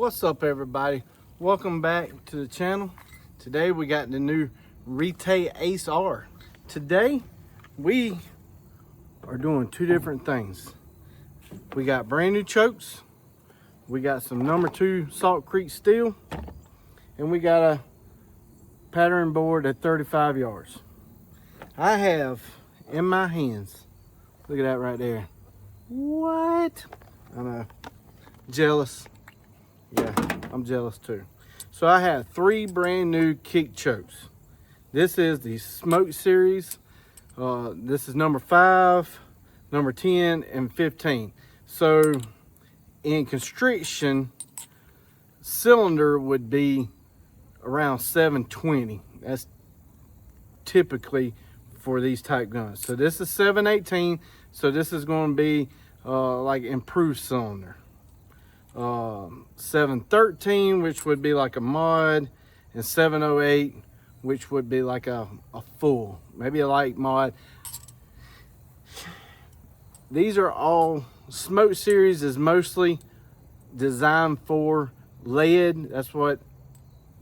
What's up, everybody? Welcome back to the channel. Today we got the new Retay Ace R. Today we are doing two different things. We got brand new chokes, we got some #2 Salt Creek steel, and we got a pattern board at 35 yards. I have in my hands, look at that right there. What? I know, jealous. Yeah, I'm jealous too. So I have 3 brand new kick chokes. This is the Smoke series. This is number 5, number 10, and 15. So in constriction, cylinder would be around 720. That's typically for these type guns. So this is 718. So this is going to be like improved cylinder. 713, which would be like a mod, and 708, which would be like a full, maybe a light mod. These are all, Smoke series is mostly designed for lead. That's what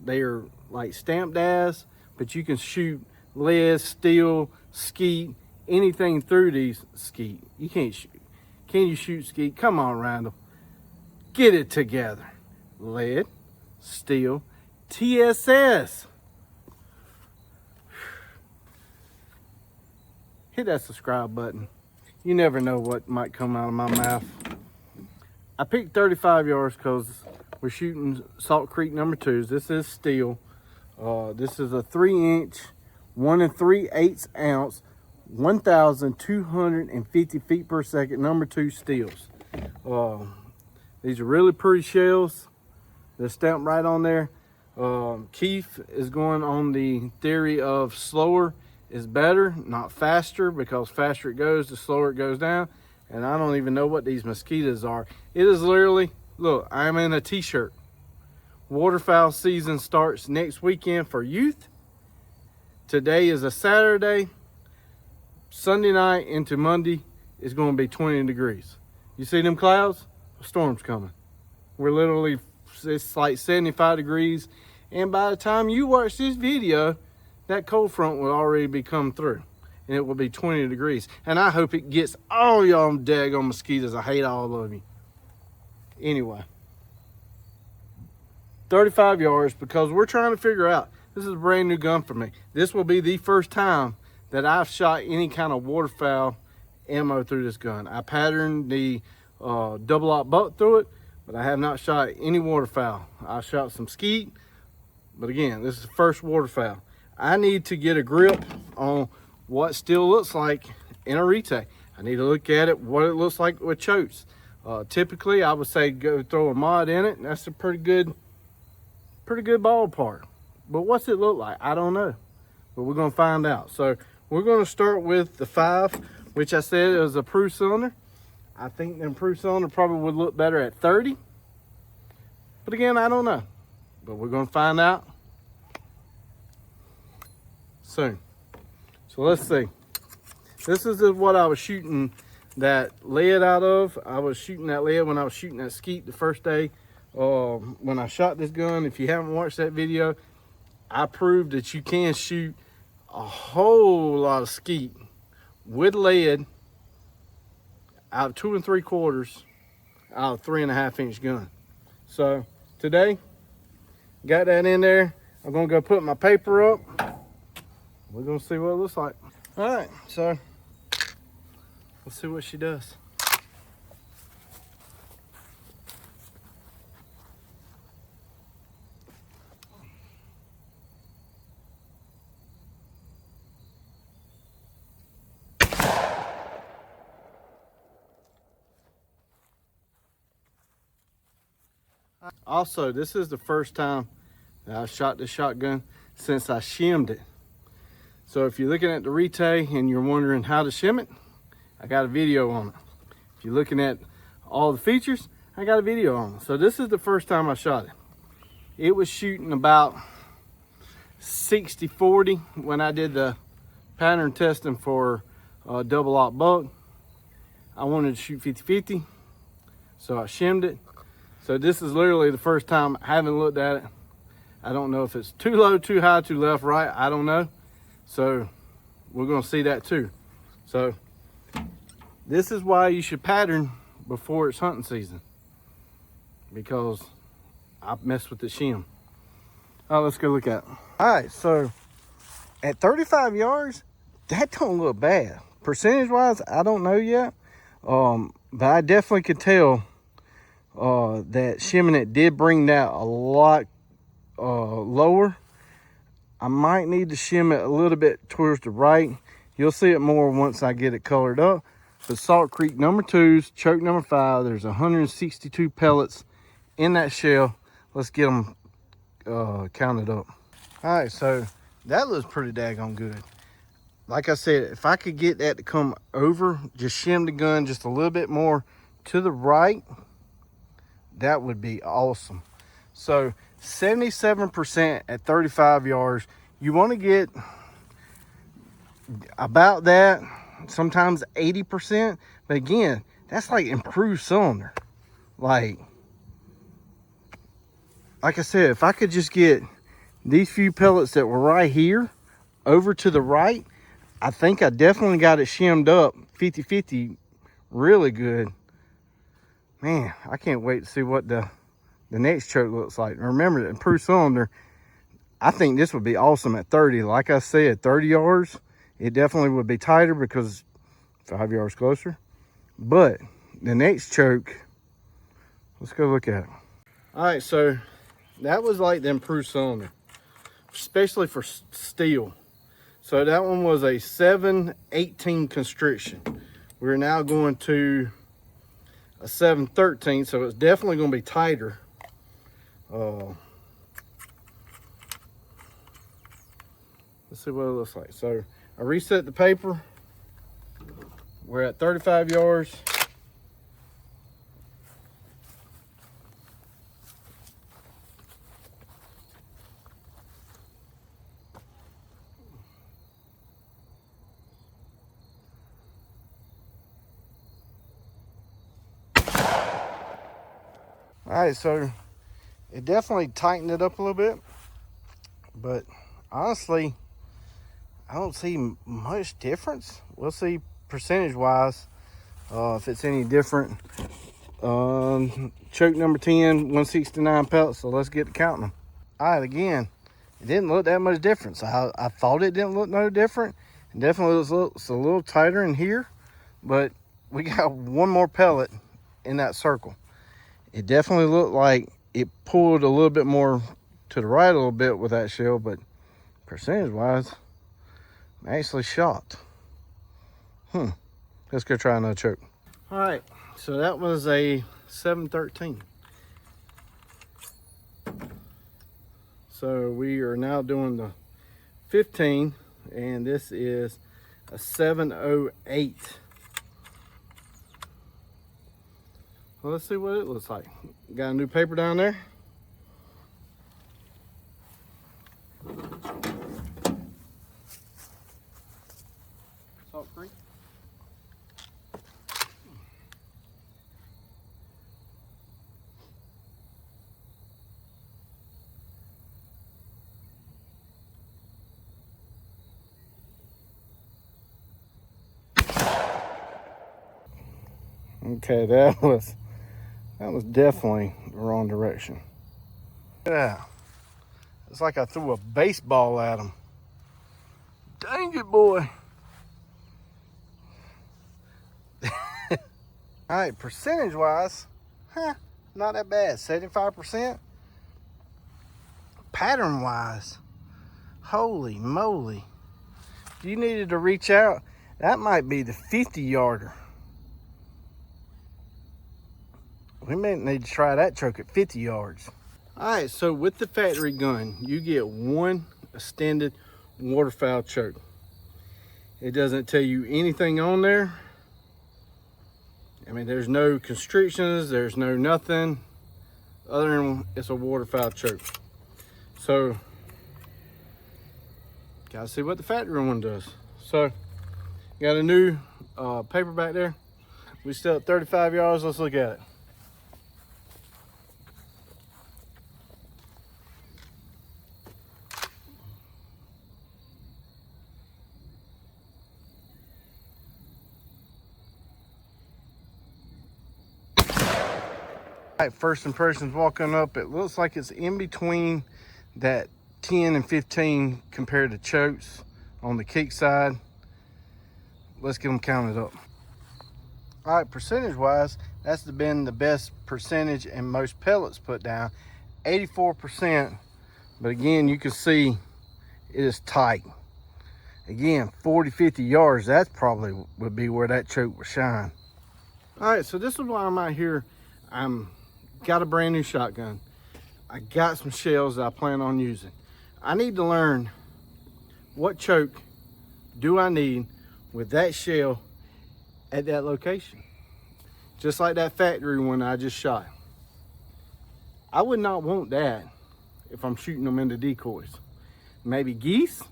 they are like stamped as, but you can shoot lead, steel, skeet, anything through these skeet. You can't shoot. Can you shoot skeet? Come on, Randall. Get it together. Lead, steel, TSS. Hit that subscribe button. You never know what might come out of my mouth. I picked 35 yards because we're shooting Salt Creek #2s. This is steel. This is a 3-inch, 1 3/8 ounce, 1,250 feet per second #2 steels. These are really pretty shells. They're stamped right on there. Keith is going on the theory of slower is better, not faster, because faster it goes, the slower it goes down. And I don't even know what these mosquitoes are. It is literally, look, I'm in a t-shirt. Waterfowl season starts next weekend for youth. Today is a Saturday. Sunday night into Monday is going to be 20 degrees. You see them clouds? A storm's coming. We're literally, it's like 75 degrees. And by the time you watch this video, that cold front will already be come through. And it will be 20 degrees. And I hope it gets all y'all daggone mosquitoes. I hate all of you. Anyway. 35 yards, because we're trying to figure out, this is a brand new gun for me. This will be the first time that I've shot any kind of waterfowl ammo through this gun. I patterned the double-aught buck through it, but I have not shot any waterfowl. I shot some skeet, but again, this is the first waterfowl. I need to get a grip on what steel looks like in a Retay. I need to look at it, what it looks like with chokes. Typically, I would say go throw a mod in it, and that's a pretty good ballpark. But what's it look like? I don't know, but we're gonna find out. So we're gonna start with the 5, which I said is a improved cylinder. I think the improved cylinder probably would look better at 30. But again, I don't know. But we're going to find out soon. So let's see. This is what I was shooting that lead out of. I was shooting that lead when I was shooting that skeet the first day. When I shot this gun, if you haven't watched that video, I proved that you can shoot a whole lot of skeet with lead out of 2 3/4 out of 3.5-inch gun. So today, got that in there. I'm gonna go put my paper up. We're gonna see what it looks like. All right, so let's see what she does. Also, this is the first time that I've shot this shotgun since I shimmed it. So if you're looking at the Retay and you're wondering how to shim it, I got a video on it. If you're looking at all the features, I got a video on it. So this is the first time I shot it. It was shooting about 60-40 when I did the pattern testing for double-aught buck. I wanted to shoot 50-50, so I shimmed it. So this is literally the first time I haven't looked at it. I don't know if it's too low, too high, too left, right. I don't know. So we're gonna see that too. So this is why you should pattern before it's hunting season, because I messed with the shim. Oh, let's go look at it. All right, so at 35 yards, that don't look bad. Percentage wise, I don't know yet. But I definitely could tell that shimming it did bring that a lot lower. I might need to shim it a little bit towards the right. You'll see it more once I get it colored up. But Salt Creek number 2's choke number 5, there's 162 pellets in that shell. Let's get them counted up. All right, so that looks pretty daggone good. Like I said, if I could get that to come over, just shim the gun just a little bit more to the right, that would be awesome. So 77% at 35 yards. You want to get about that, sometimes 80%. But again, that's like improved cylinder. Like I said, if I could just get these few pellets that were right here over to the right, I think I definitely got it shimmed up 50-50 really good. Man, I can't wait to see what the next choke looks like. Remember, the improved cylinder, I think this would be awesome at 30. Like I said, 30 yards, it definitely would be tighter because 5 yards closer. But the next choke, let's go look at it. All right, so that was like the improved cylinder, especially for steel. So that one was a 7/18 constriction. We're now going to a 7/13, so it's definitely going to be tighter. Let's see what it looks like. So I reset the paper. We're at 35 yards. All right, so it definitely tightened it up a little bit, but honestly, I don't see much difference. We'll see percentage wise if it's any different. Choke number 10, 169 pellets, so let's get to counting them. All right, again, it didn't look that much difference. I thought it didn't look no different. It definitely looks a little tighter in here, but we got one more pellet in that circle. It definitely looked like it pulled a little bit more to the right a little bit with that shell, but percentage wise, I'm actually shocked. Let's go try another choke. All right, so that was a 7/13. So we are now doing the 15, and this is a 7/08. Well, let's see what it looks like. Got a new paper down there. Salt Creek. Okay, that was definitely the wrong direction. Yeah, it's like I threw a baseball at him. Dang it, boy. All right, percentage wise, not that bad, 75%. Pattern wise, holy moly. If you needed to reach out, that might be the 50-yarder. We may need to try that choke at 50 yards. All right, so with the factory gun, you get one extended waterfowl choke. It doesn't tell you anything on there. I mean, there's no constrictions, there's no nothing other than it's a waterfowl choke. So, gotta see what the factory one does. So, got a new paper back there. We still at 35 yards, let's look at it. All right, first impressions walking up, it looks like it's in between that 10 and 15 compared to chokes on the kick side. Let's get them counted up. All right, percentage wise, that's been the best percentage and most pellets put down, 84%. But again, you can see it is tight. Again, 40, 50 yards, that's probably would be where that choke would shine. All right, so this is why I'm out here. Got a brand new shotgun. I got some shells that I plan on using. I need to learn what choke do I need with that shell at that location. Just like that factory one I just shot. I would not want that if I'm shooting them into decoys. Maybe geese?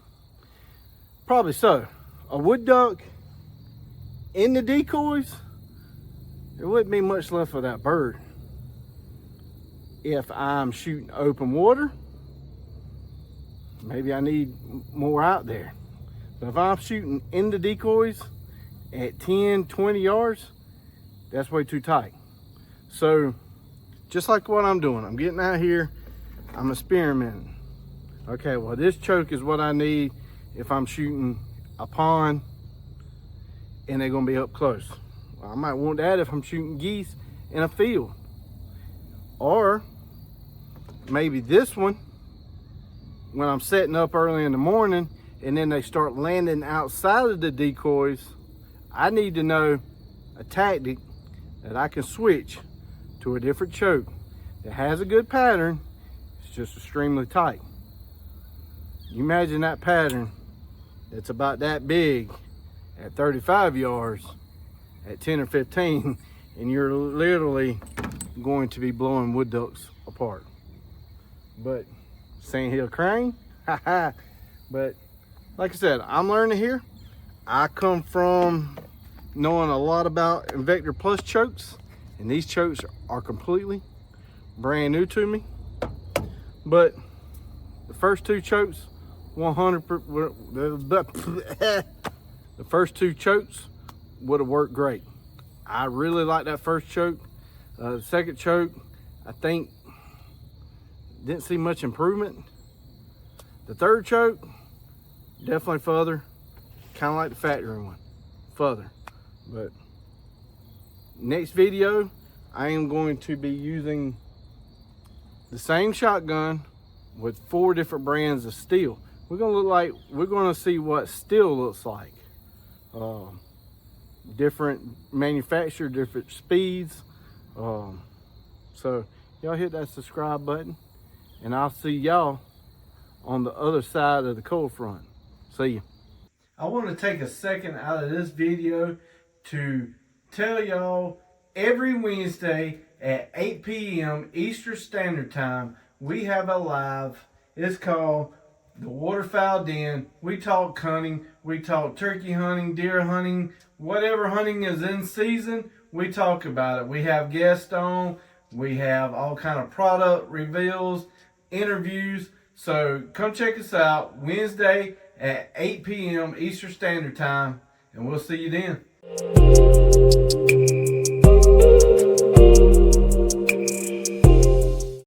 Probably so. A wood duck in the decoys? There wouldn't be much left for that bird. If I'm shooting open water, maybe I need more out there. But if I'm shooting in the decoys at 10, 20 yards, that's way too tight. So just like what I'm doing, I'm getting out here, I'm experimenting. Okay, well this choke is what I need if I'm shooting a pond and they're gonna be up close. Well, I might want that if I'm shooting geese in a field. Or maybe this one, when I'm setting up early in the morning and then they start landing outside of the decoys, I need to know a tactic that I can switch to a different choke that has a good pattern. It's just extremely tight. You imagine that pattern that's about that big at 35 yards at 10 or 15, and you're literally going to be blowing wood ducks apart. But sandhill crane, haha. But like I said, I'm learning here. I come from knowing a lot about Invector Plus chokes, and these chokes are completely brand new to me. But the first two chokes, 100%, the first two chokes would have worked great. I really like that first choke. The second choke, I think, didn't see much improvement. The third choke, definitely further, kind of like the factory one, further. But next video, I am going to be using the same shotgun with 4 different brands of steel. We're gonna see what steel looks like. Different manufacturer, different speeds. So y'all hit that subscribe button, and I'll see y'all on the other side of the cold front. See ya. I want to take a second out of this video to tell y'all every Wednesday at 8 p.m. Eastern Standard Time, we have a live. It's called the Waterfowl Den. We talk hunting, we talk turkey hunting, deer hunting, whatever hunting is in season, we talk about it. We have guests on, we have all kind of product reveals, interviews. So come check us out Wednesday at 8 p.m. Eastern Standard Time, and we'll see you then.